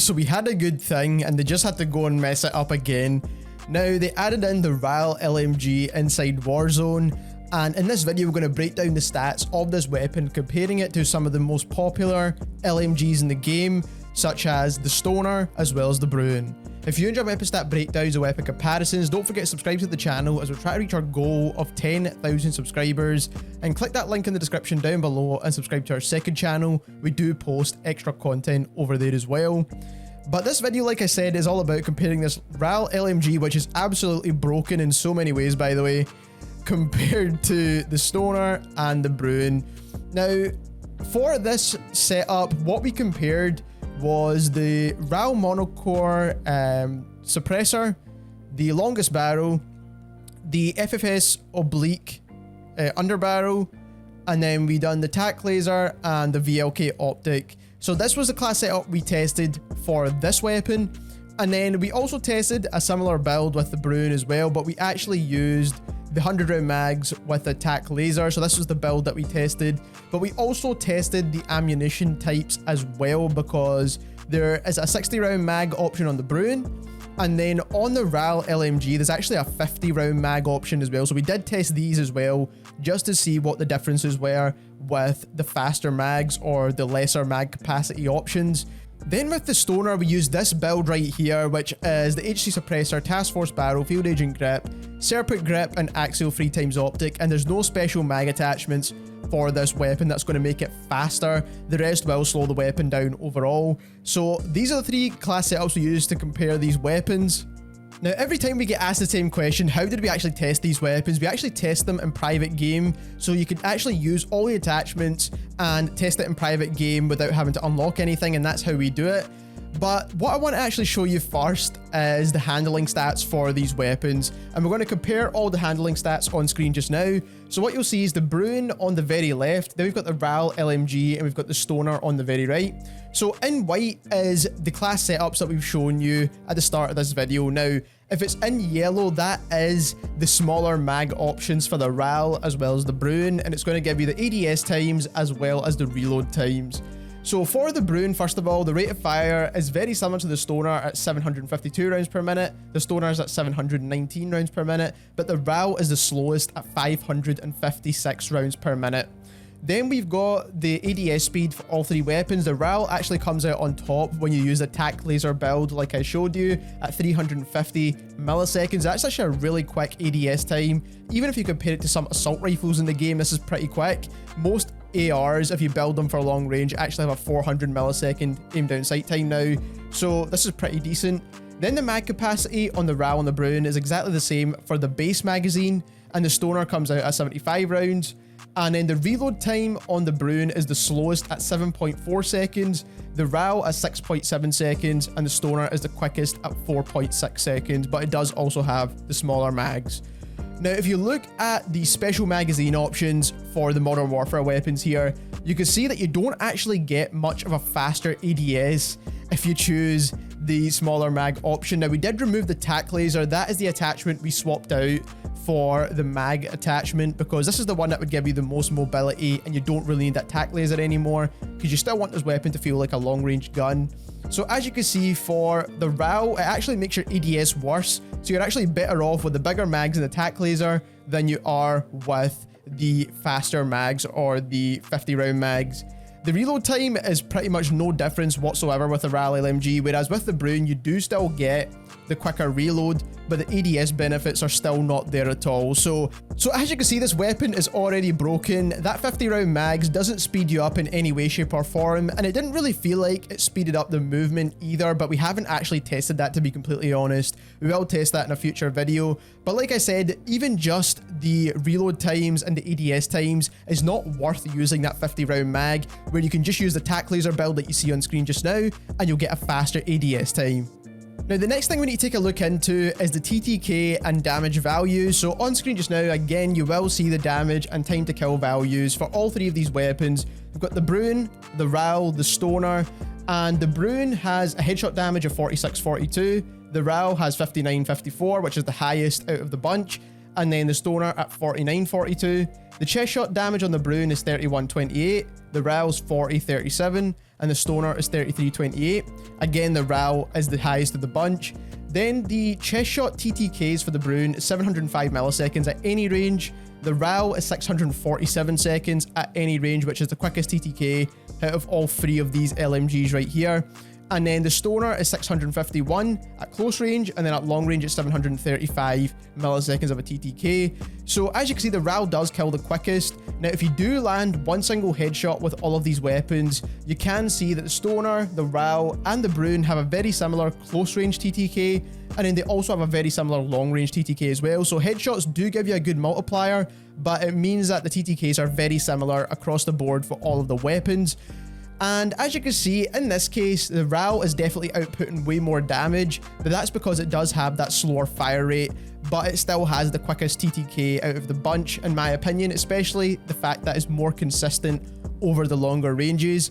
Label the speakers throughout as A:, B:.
A: so we had a good thing and they just had to go and mess it up again. Now, they added in the RAAL LMG inside Warzone, and in this video we're going to break down the stats of this weapon, comparing it to some of the most popular LMGs in the game, such as the Stoner as well as the Bruen. If you enjoy weapon stat breakdowns and weapon comparisons, don't forget to subscribe to the channel as we try to reach our goal of 10,000 subscribers, and click that link in the description down below and subscribe to our second channel. We do post extra content over there as well. But this video, like I said, is all about comparing this RAAL LMG, which is absolutely broken in so many ways by the way, compared to the Stoner and the Bruen. Now, for this setup, what we compared was the RAAL monocore suppressor, the longest barrel, the FFS oblique underbarrel, and then we done the tac laser and the VLK optic. So this was the class setup we tested for this weapon, and then we also tested a similar build with the Bruen as well, but we actually used the 100 round mags with the tac laser. So this was the build that we tested, but we also tested the ammunition types as well, because there is a 60 round mag option on the Bruen, and then on the RAAL LMG there's actually a 50 round mag option as well. So we did test these as well just to see what the differences were with the faster mags or the lesser mag capacity options. Then with the Stoner, we used this build right here, which is the HC suppressor, task force barrel, field agent grip, serpent grip, and axial 3x optic, and there's no special mag attachments for this weapon that's going to make it faster. The rest will slow the weapon down overall. So these are the three class setups we used to compare these weapons. Now, every time we get asked the same question, how did we actually test these weapons? We actually test them in private game, so you could actually use all the attachments and test it in private game without having to unlock anything, and that's how we do it. But what I want to actually show you first is the handling stats for these weapons, and we're going to compare all the handling stats on screen just now. So what you'll see is the Bruen on the very left, then we've got the RAAL LMG, and we've got the Stoner on the very right. So in white is the class setups that we've shown you at the start of this video. Now, if it's in yellow, that is the smaller mag options for the RAAL as well as the Bruen, and it's going to give you the ADS times as well as the reload times. So for the Bruen, first of all, the rate of fire is very similar to the Stoner at 752 rounds per minute. The Stoner is at 719 rounds per minute, but the RAAL is the slowest at 556 rounds per minute. Then we've got the ADS speed for all three weapons. The RAAL actually comes out on top when you use the tac laser build like I showed you at 350 milliseconds. That's actually a really quick ADS time. Even if you compare it to some assault rifles in the game, this is pretty quick. Most ARs, if you build them for long range, actually have a 400 millisecond aim down sight time now, so this is pretty decent. Then the mag capacity on the RAAL and the Bruen is exactly the same for the base magazine, and the Stoner comes out at 75 rounds. And then the reload time on the Bruen is the slowest at 7.4 seconds, the RAAL at 6.7 seconds, and the Stoner is the quickest at 4.6 seconds, but it does also have the smaller mags. Now, if you look at the special magazine options for the Modern Warfare weapons here, you can see that you don't actually get much of a faster ADS if you choose the smaller mag option. Now, we did remove the tac laser. That is the attachment we swapped out for the mag attachment, because this is the one that would give you the most mobility, and you don't really need that tac laser anymore because you still want this weapon to feel like a long range gun. So as you can see, for the RAAL, it actually makes your ADS worse, so you're actually better off with the bigger mags and the tac laser than you are with the faster mags or the 50 round mags. The reload time is pretty much no difference whatsoever with the RAAL LMG, whereas with the Bruen you do still get the quicker reload, but the ADS benefits are still not there at all. So as you can see, this weapon is already broken. That 50 round mags doesn't speed you up in any way, shape or form, and it didn't really feel like it speeded up the movement either, but we haven't actually tested that, to be completely honest. We will test that in a future video, but like I said, even just the reload times and the ADS times is not worth using that 50 round mag, where you can just use the tac laser build that you see on screen just now, and you'll get a faster ADS time. Now, the next thing we need to take a look into is the TTK and damage values. So on screen just now, again, you will see the damage and time to kill values for all three of these weapons. We've got the Bruen, the RAAL, the Stoner, and the Bruen has a headshot damage of 46.42. The RAAL has 59.54, which is the highest out of the bunch, and then the Stoner at 49.42. The chest shot damage on the Bruen is 31.28, the RAAL's 40.37, and the Stoner is 3328. Again, the RAAL is the highest of the bunch. Then the chest shot TTKs for the Bruen is 705 milliseconds at any range. The RAAL is 647 seconds at any range, which is the quickest TTK out of all three of these LMGs right here. And then the Stoner is 651 at close range, and then at long range it's 735 milliseconds of a TTK. So as you can see, the RAAL does kill the quickest. Now if you do land one single headshot with all of these weapons, you can see that the Stoner, the RAAL, and the Bruen have a very similar close range TTK, and then they also have a very similar long range TTK as well. So headshots do give you a good multiplier, but it means that the TTKs are very similar across the board for all of the weapons. And as you can see, in this case, the RAAL is definitely outputting way more damage, but that's because it does have that slower fire rate, but it still has the quickest TTK out of the bunch, in my opinion, especially the fact that it's more consistent over the longer ranges.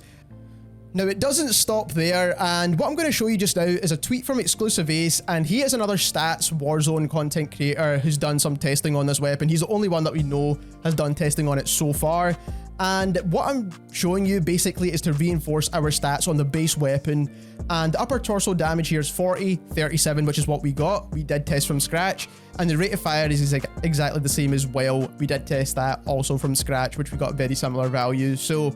A: Now, it doesn't stop there, and what I'm going to show you just now is a tweet from Exclusive Ace, and he is another stats Warzone content creator who's done some testing on this weapon. He's the only one that we know has done testing on it so far. And what I'm showing you basically is to reinforce our stats on the base weapon. And the upper torso damage here is 40, 37, which is what we got. We did test from scratch. And the rate of fire is exactly the same as well. We did test that also from scratch, which we got very similar values. So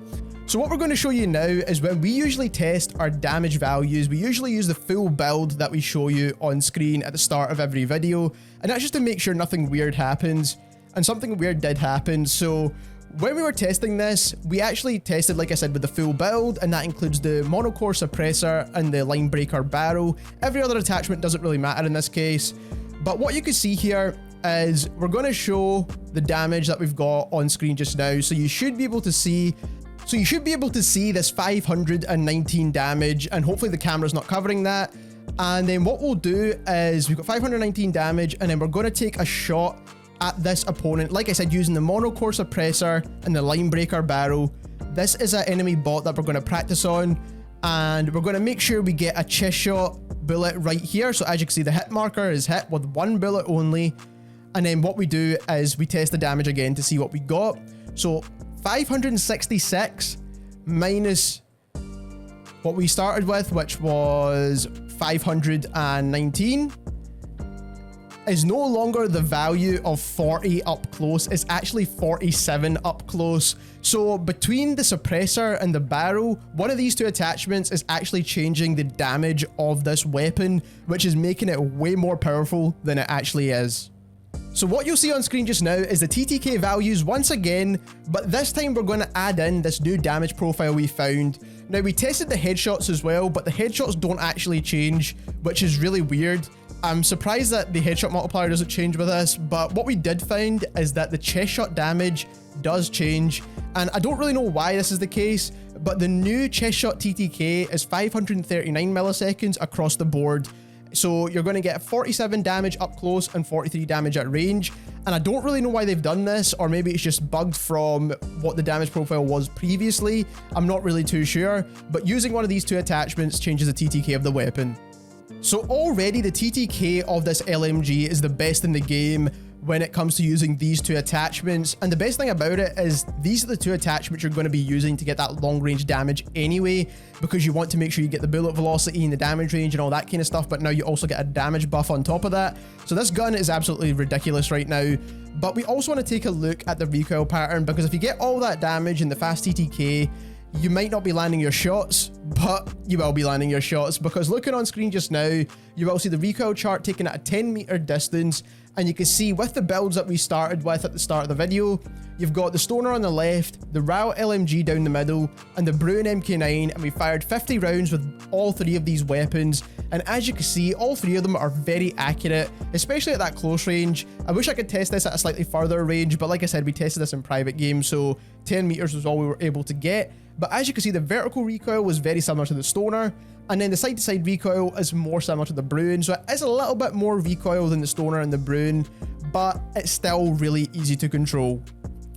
A: what we're going to show you now is when we usually test our damage values, we usually use the full build that we show you on screen at the start of every video. And that's just to make sure nothing weird happens. And something weird did happen. So when we were testing this, we actually tested, like I said, with the full build, and that includes the monocore suppressor and the line breaker barrel. Every other attachment doesn't really matter in this case. But what you can see here is we're going to show the damage that we've got on screen just now. So you should be able to see this 519 damage, and hopefully the camera's not covering that. And then what we'll do is we've got 519 damage, and then we're going to take a shot at this opponent, like I said, using the monocore suppressor and the line breaker barrel. This is an enemy bot that we're going to practice on, and we're going to make sure we get a chest shot bullet right here. So as you can see, the hit marker is hit with one bullet only, and then what we do is we test the damage again to see what we got. So 566 minus what we started with, which was 519, is no longer the value of 40 up close. It's actually 47 up close. So between the suppressor and the barrel, one of these two attachments is actually changing the damage of this weapon, which is making it way more powerful than it actually is. So what you'll see on screen just now is the TTK values once again, but this time we're going to add in this new damage profile we found. Now, we tested the headshots as well, but the headshots don't actually change, which is really weird. I'm surprised that the headshot multiplier doesn't change with this, but what we did find is that the chest shot damage does change, and I don't really know why this is the case, but the new chest shot TTK is 539 milliseconds across the board. So you're going to get 47 damage up close and 43 damage at range, and I don't really know why they've done this, or maybe it's just bugged from what the damage profile was previously. I'm not really too sure, but using one of these two attachments changes the TTK of the weapon. So already the TTK of this LMG is the best in the game when it comes to using these two attachments, and the best thing about it is these are the two attachments you're going to be using to get that long range damage anyway, because you want to make sure you get the bullet velocity and the damage range and all that kind of stuff, but now you also get a damage buff on top of that. So this gun is absolutely ridiculous right now. But we also want to take a look at the recoil pattern, because if you get all that damage in the fast TTK, you might not be landing your shots, but you will be landing your shots, because looking on screen just now, you will see the recoil chart taken at a 10-meter distance, and you can see with the builds that we started with at the start of the video, you've got the Stoner on the left, the RAAL LMG down the middle, and the Bruen MK9, and we fired 50 rounds with all three of these weapons, and as you can see, all three of them are very accurate, especially at that close range. I wish I could test this at a slightly further range, but like I said, we tested this in private game, so 10 meters was all we were able to get. But as you can see, the vertical recoil was very similar to the Stoner, and then the side-to-side recoil is more similar to the Bruen, so it is a little bit more recoil than the Stoner and the Bruen, but it's still really easy to control.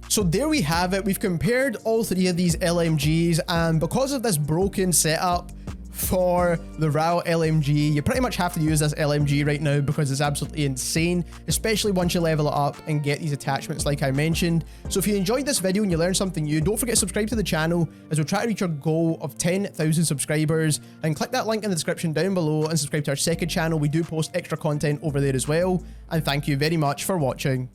A: So there we have it. We've compared all three of these LMGs, and because of this broken setup for the RAAL LMG. You pretty much have to use this LMG right now because it's absolutely insane, especially once you level it up and get these attachments like I mentioned. So if you enjoyed this video and you learned something new, don't forget to subscribe to the channel as we'll try to reach our goal of 10,000 subscribers, and click that link in the description down below and subscribe to our second channel. We do post extra content over there as well, and thank you very much for watching.